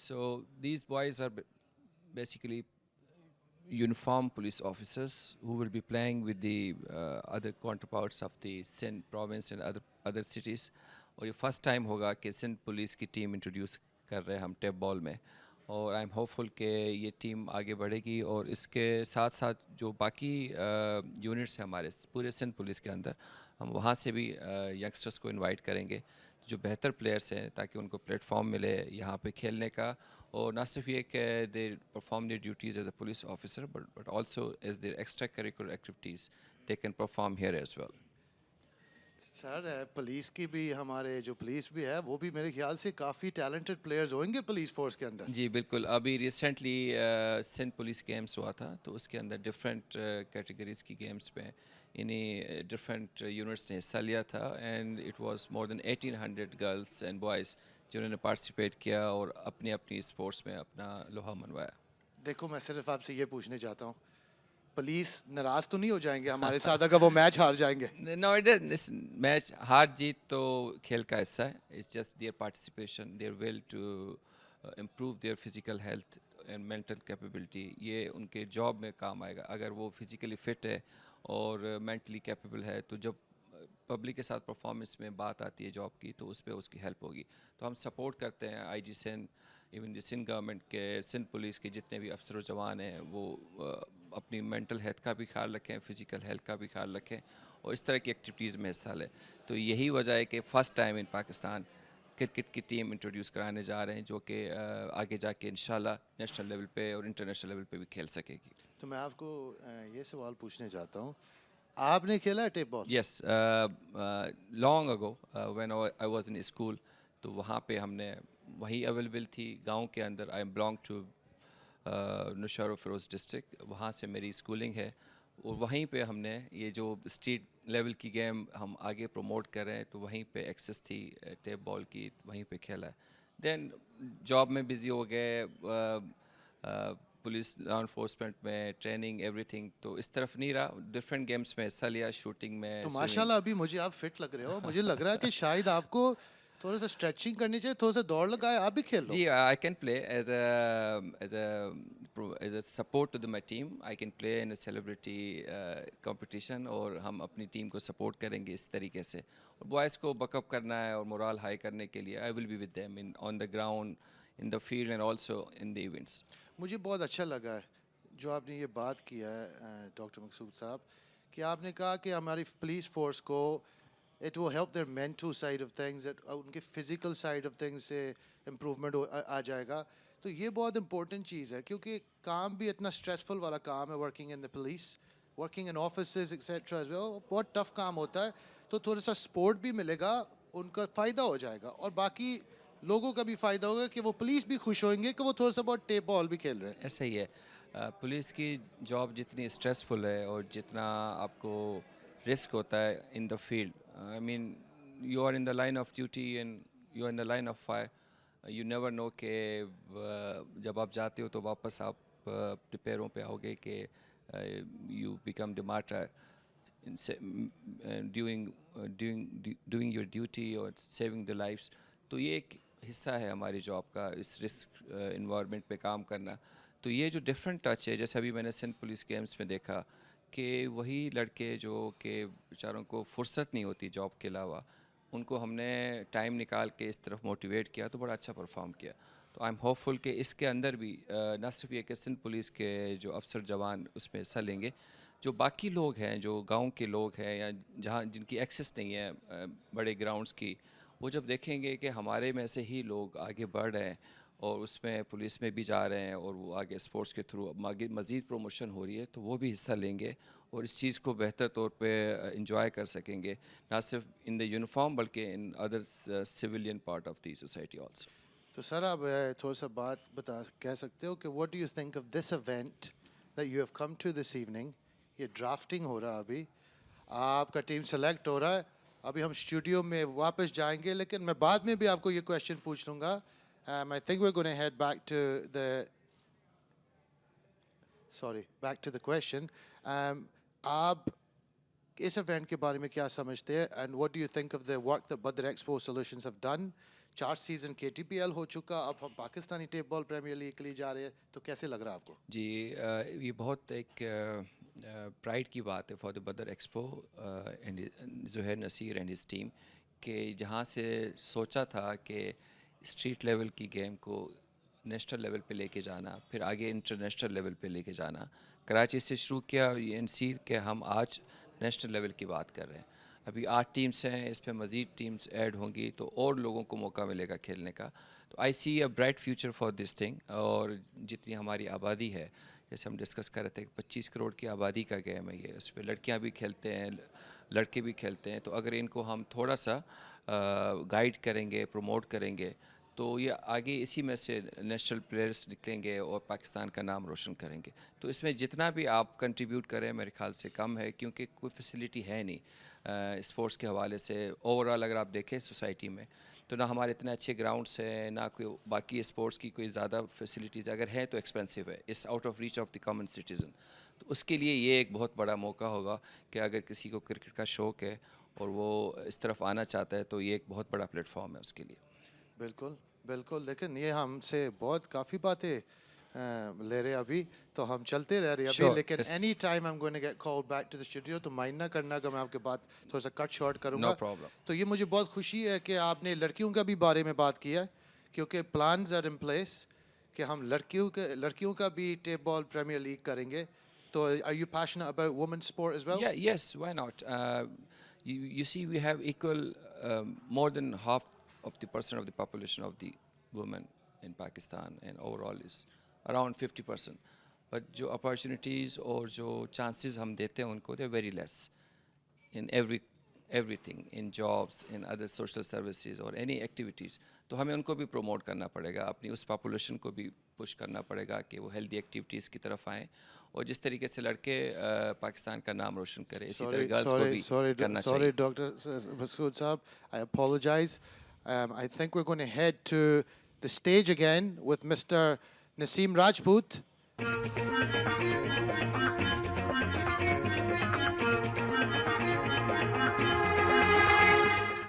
So these boys are basically uniformed police officers who will be playing with the other counterparts of the Sindh province and other cities. और ये first time होगा कि Sindh police की team introduce कर रहे हैं हम tape ball में, और आई एम होपफुल कि ये टीम आगे बढ़ेगी, और इसके साथ साथ जो बाकी यूनिट्स हैं हमारे पूरे सिंध पुलिस के अंदर, हम वहाँ से भी यंगस्टर्स को इनवाइट करेंगे जो बेहतर प्लेयर्स हैं, ताकि उनको प्लेटफॉर्म मिले यहाँ पे खेलने का, और ना सिर्फ ये कि they perform their duties as a police officer but also as their extra curricular activities they can perform here as well. Sir police की भी, हमारे जो पुलिस भी है वो भी मेरे ख्याल से काफ़ी टैलेंटेड प्लेयर्स होंगे पुलिस फोर्स के अंदर. जी बिल्कुल. अभी रिसेंटली सिंध पुलिस गेम्स हुआ था, तो उसके अंदर डिफरेंट कैटेगरीज़ की गेम्स में इन्हीं डिफरेंट यूनिट्स ने हिस्सा लिया था, and it was more than 1800 girls and boys जिन्होंने पार्टिसिपेट किया और अपनी अपनी स्पोर्ट्स में अपना लोहा मनवाया. देखो मैं सिर्फ आपसे ये पूछने चाहता हूँ, पुलिस नाराज़ तो नहीं हो जाएंगे हमारे साथ अगर वो मैच हार जाएंगे? No, it is. This match हार जीत तो खेल का हिस्सा है. It's just their participation, their will to improve their physical health and mental capability. ये उनके जॉब में काम आएगा. अगर वो फिजिकली फिट है और मेंटली कैपेबल है, तो जब पब्लिक के साथ परफॉर्मेंस में बात आती है जॉब की, तो उस पर उसकी हेल्प होगी. तो हम सपोर्ट करते हैं IG Sindh, even the Sindh government के, सिंध पुलिस के जितने भी अफसर जवान हैं, वो अपनी मेंटल हेल्थ का भी ख्याल रखें, फ़िज़िकल हेल्थ का भी ख्याल रखें, और इस तरह की एक्टिविटीज़ में हिस्सा लें. तो यही वजह है कि first time in Pakistan cricket की टीम इंट्रोड्यूस कराने जा रहे हैं, जो कि आगे जाके इंशाल्लाह नेशनल लेवल पे और इंटरनेशनल लेवल पे भी खेल सकेगी. तो मैं आपको ये सवाल पूछने चाहता हूँ, आपने खेला है tape ball? Yes, long ago when I was in school, तो वहाँ पे हमने वही अवेलेबल थी गांव के अंदर. I belong to Naushahro Feroze district, वहाँ से मेरी स्कूलिंग है, और वहीं पे हमने ये जो स्टेट लेवल की गेम हम आगे प्रमोट कर रहे हैं, तो वहीं पे एक्सेस थी टेप बॉल की, वहीं पे खेला है. देन जॉब में बिज़ी हो गए, पुलिस लॉ इन्फोर्समेंट में ट्रेनिंग एवरीथिंग, तो इस तरफ नहीं रहा. डिफरेंट गेम्स में हिस्सा लिया, शूटिंग में, तो स्विमिंग. माशाल्लाह अभी मुझे आप फिट लग रहे हो, मुझे लग रहा है कि शायद आपको थोड़ा सा स्ट्रेचिंग करनी चाहिए, थोड़ा सा दौड़ लगाए, आप भी खेल लो. जी, I can play as a support to my team. I can play in a celebrity competition, और हम अपनी टीम को सपोर्ट करेंगे इस तरीके से. और बॉयज़ को बकअप करना है और मोरल हाई करने के लिए I will be with them in on the ground, in the field and also in the events. मुझे बहुत अच्छा लगा है जो आपने ये बात किया है डॉक्टर मकसूद साहब, कि आपने कहा कि हमारी पुलिस फोर्स को it will help their mental side of things, उनके फिजिकल साइड ऑफ थिंग्स से इम्प्रूवमेंट आ जाएगा. तो ये बहुत इंपॉर्टेंट चीज़ है, क्योंकि काम भी इतना स्ट्रेसफुल वाला काम है, working in the police, working in offices etcetera as well, बहुत टफ काम होता है. तो थोड़ा सा सपोर्ट भी मिलेगा, उनका फ़ायदा हो जाएगा, और बाकी लोगों का भी फ़ायदा होगा कि वो पुलिस भी खुश होंगे कि वो थोड़ा सा बहुत टेप बॉल भी खेल रहे हैं. ऐसा ही है. पुलिस की जॉब जितनी स्ट्रेसफुल है और जितना आपको रिस्क होता है in the field, I mean you are in the line of duty and you are in the line of fire. You never know कि जब आप जाते हो तो वापस आप अपने पैरों पे आओगे कि you become the martyr doing your duty और सेविंग द लाइफ्स. तो ये एक हिस्सा है हमारी जॉब का, इस रिस्क इन्वायरमेंट पे काम करना. तो ये जो डिफरेंट टच है, जैसे अभी मैंने सिंध पुलिस गेम्स में देखा कि वही लड़के जो कि बेचारों को फुर्सत नहीं होती जॉब के अलावा, उनको हमने टाइम निकाल के इस तरफ मोटिवेट किया, तो बड़ा अच्छा परफॉर्म किया. तो आई एम होपफुल कि इसके अंदर भी ना सिर्फ ये कि सिंध पुलिस के जो अफसर जवान उसमें हिस्सा लेंगे, जो बाकी लोग हैं, जो गांव के लोग हैं या जहाँ जिनकी एक्सेस नहीं है बड़े ग्राउंड्स की, वो जब देखेंगे कि हमारे में से ही लोग आगे बढ़ रहे हैं और उसमें पुलिस में भी जा रहे हैं और वो आगे स्पोर्ट्स के थ्रू आगे मज़ीद प्रमोशन हो रही है, तो वो भी हिस्सा लेंगे और इस चीज़ को बेहतर तौर पे इंजॉय कर सकेंगे, ना सिर्फ इन द यूनिफॉर्म बल्कि in other civilian part of the society also. तो सर आप थोड़ा सा बात कह सकते हो कि what do you think of this event that you have come to this evening? ये ड्राफ्टिंग हो रहा है अभी, आपका टीम सेलेक्ट हो रहा है, अभी हम स्टूडियो में वापस जाएंगे, लेकिन मैं बाद में भी आपको ये क्वेश्चन पूछ लूँगा. I think we are going to head back to the back to the question. आप इस इवेंट के बारे में क्या समझते हैं, and what do you think of the work that Badr Expo Solutions have done 4 season KTPL ہو چکا, اب ہم Pakistani tape ball premier league کے لیے جا رہے ہیں, تو کیسے لگ رہا ہے آپ کو؟ جی یہ بہت ایک پرائڈ کی بات ہے for the Badr expo Zaheer Naseer and his team, کہ جہاں سے سوچا تھا کہ اسٹریٹ لیول کی گیم کو نیشنل لیول پہ لے کے جانا, پھر آگے انٹرنیشنل لیول پہ لے کے جانا. کراچی سے شروع کیا UNC کہ ہم آج نیشنل لیول کی بات کر رہے ہیں. ابھی 8 ٹیمس ہیں, اس پہ مزید ٹیمس ایڈ ہوں گی تو اور لوگوں کو موقع ملے گا کھیلنے کا. تو I see a bright future for this thing. اور جتنی ہماری آبادی ہے, جیسے ہم ڈسکس کر رہے تھے کہ 25 کروڑ کی آبادی کا گیم ہے یہ, اس پہ لڑکیاں بھی کھیلتے ہیں, لڑکے بھی کھیلتے ہیں. تو اگر ان کو ہم تھوڑا سا گائیڈ کریں گے, پروموٹ کریں گے, تو یہ آگے اسی میں سے نیشنل پلیئرس نکلیں گے اور پاکستان کا نام روشن کریں گے. تو اس میں جتنا بھی آپ کنٹریبیوٹ کریں میرے خیال سے کم ہے, کیونکہ کوئی فیسلٹی ہے نہیں اسپورٹس کے حوالے سے. اوور آل اگر آپ دیکھیں سوسائٹی میں تو نہ ہمارے اتنے اچھے گراؤنڈس ہیں, نہ کوئی باقی اسپورٹس کی کوئی زیادہ فیسلٹیز, اگر ہے تو ایکسپینسو ہے, is out of reach of the common citizen. تو اس کے لیے یہ ایک بہت بڑا موقع ہوگا کہ اگر کسی کو کرکٹ کا شوق ہے اور وہ اس طرف آنا چاہتا ہے تو یہ ایک بہت بڑا پلیٹ فارم ہے اس کے لیے. بالکل بالکل. لیکن یہ ہم سے بہت کافی باتیں لے رہے ابھی, تو ہم چلتے رہ رہے ابھی, Sure, لیکن yes. Any time I'm going to get called back to the studio, تو مائنڈ نہ کرنا کہ میں آپ کے بات تھوڑا سا کٹ شارٹ کروں No گا. problem. تو یہ مجھے بہت خوشی ہے کہ آپ نے لڑکیوں کا بھی بارے میں بات کیا, کیونکہ پلانز آر ان پلیس کہ ہم لڑکیوں کا بھی ٹیپ بال پریمیئر لیگ کریں گے. تو are you passionate about women's sport as well? Yeah, yes, why not? You see, we have equal, more than half of the percent of the population of the women in Pakistan, and overall is around 50%. But جو opportunities اور جو chances ہم دیتے ہیں ان کو, they're very less in everything, in jobs, in other social services or any activities. تو ہمیں ان کو بھی پروموٹ کرنا پڑے گا, اپنی اس پاپولیشن کو بھی پش کرنا پڑے گا کہ وہ ہیلدی ایکٹیویٹیز کی طرف آئیں, اور جس طریقے سے لڑکے پاکستان کا نام روشن کرے اسی طرح گرلس کو بھی کرنا چاہیے. Sorry, Dr. Masood Saab, I apologize. I think we're going to head to the stage again with Mr. Naseem Rajput.